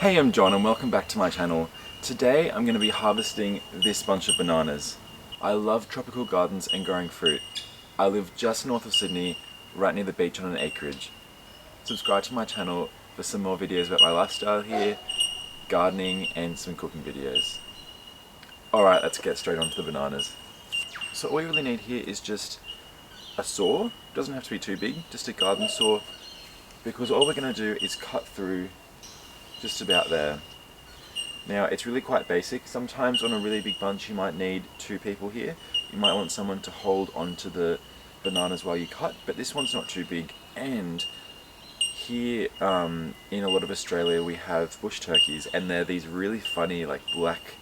Hey, I'm John and welcome back to my channel. Today I'm going to be harvesting this bunch of bananas. I love tropical gardens and growing fruit. I live just north of Sydney, right near the beach on an acreage. Subscribe to my channel for some more videos about my lifestyle here, gardening and some cooking videos. Alright, let's get straight on to the bananas. So all you really need here is just a saw. Doesn't have to be too big, just a garden saw, because all we're going to do is cut through just about there. Now it's really quite basic. Sometimes on a really big bunch you might need two people here. You might want someone to hold onto the bananas while you cut, but this one's not too big. And here in a lot of Australia we have bush turkeys, and they're these really funny like black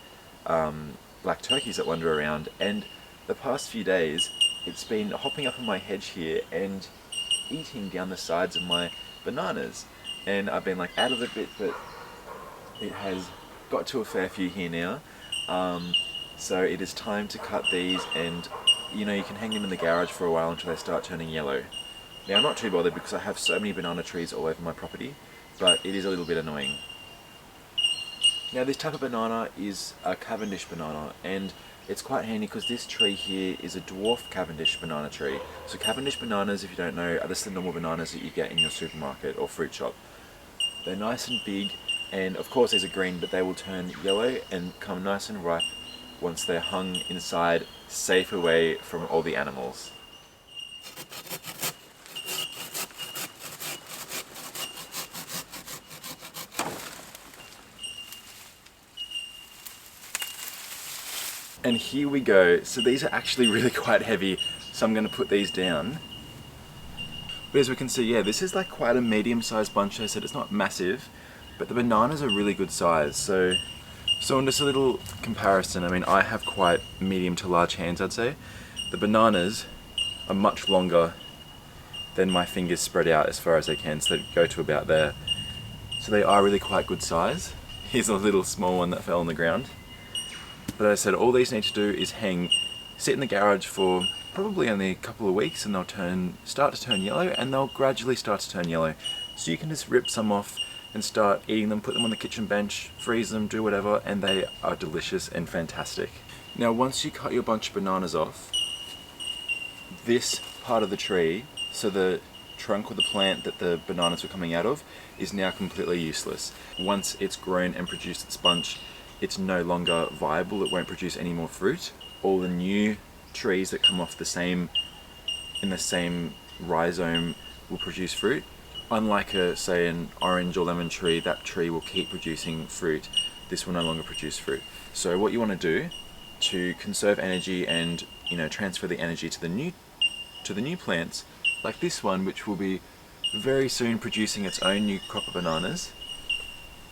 turkeys that wander around, and the past few days it's been hopping up on my hedge here and eating down the sides of my bananas, and I've been like out of it a bit, but it has got to a fair few here now. So it is time to cut these, and you know, you can hang them in the garage for a while until they start turning yellow. Now I'm not too bothered because I have so many banana trees all over my property, but it is a little bit annoying. Now this type of banana is a Cavendish banana, and it's quite handy because this tree here is a dwarf Cavendish banana tree. So Cavendish bananas, if you don't know, are just the normal bananas that you get in your supermarket or fruit shop. They're nice and big, and of course these are green, but they will turn yellow and come nice and ripe once they're hung inside, safe away from all the animals. And here we go. So these are actually really quite heavy, so I'm going to put these down. But as we can see, yeah, this is like quite a medium-sized bunch. I said it's not massive, but the bananas are really good size. So in just a little comparison, I mean, I have quite medium to large hands, I'd say. The bananas are much longer than my fingers spread out as far as they can, so they go to about there. So they are really quite good size. Here's a little small one that fell on the ground. But as I said, all these need to do is sit in the garage for probably only a couple of weeks, and they'll start to turn yellow, and they'll gradually start to turn yellow. So you can just rip some off and start eating them, put them on the kitchen bench, freeze them, do whatever, and they are delicious and fantastic. Now once you cut your bunch of bananas off, this part of the tree, so the trunk or the plant that the bananas were coming out of, is now completely useless. Once it's grown and produced its bunch, it's no longer viable, it won't produce any more fruit. All the new trees that come off in the same rhizome will produce fruit. Unlike say an orange or lemon tree, that tree will keep producing fruit. This will no longer produce fruit. So what you want to do to conserve energy and, you know, transfer the energy to the new plants, like this one, which will be very soon producing its own new crop of bananas,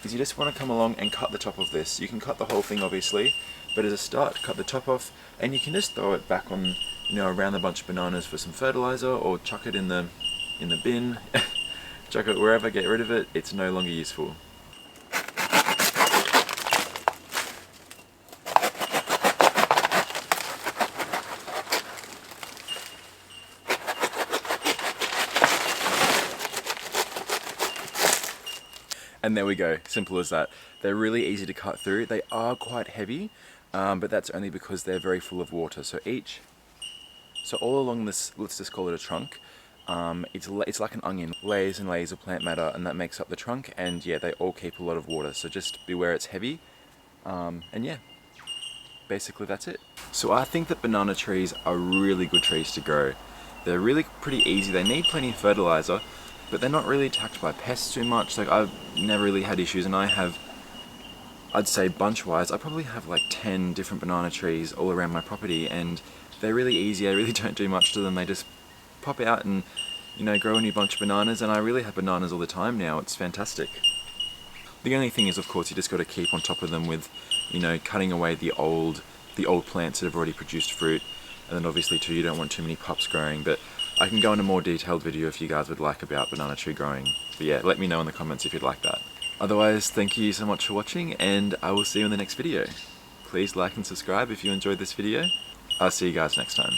is you just want to come along and cut the top of this. You can cut the whole thing obviously, but as a start, cut the top off, and you can just throw it back on, you know, around the bunch of bananas for some fertilizer, or chuck it in the bin, chuck it wherever, get rid of it. It's no longer useful. And there we go, simple as that. They're really easy to cut through. They are quite heavy, but that's only because they're very full of water. So all along this, let's just call it a trunk, it's like an onion, layers and layers of plant matter, and that makes up the trunk, and yeah, they all keep a lot of water. So just beware it's heavy, and yeah, basically that's it. So I think that banana trees are really good trees to grow. They're really pretty easy. They need plenty of fertilizer, but they're not really attacked by pests too much. Like, I've never really had issues, and I'd say bunch-wise, I probably have like 10 different banana trees all around my property, and they're really easy. I really don't do much to them. They just pop out and, you know, grow a new bunch of bananas, and I really have bananas all the time now. It's fantastic. The only thing is, of course, you just got to keep on top of them with, you know, cutting away the old plants that have already produced fruit, and then obviously too, you don't want too many pups growing, but I can go into a more detailed video if you guys would like about banana tree growing. But yeah, let me know in the comments if you'd like that. Otherwise, thank you so much for watching, and I will see you in the next video. Please like and subscribe if you enjoyed this video. I'll see you guys next time.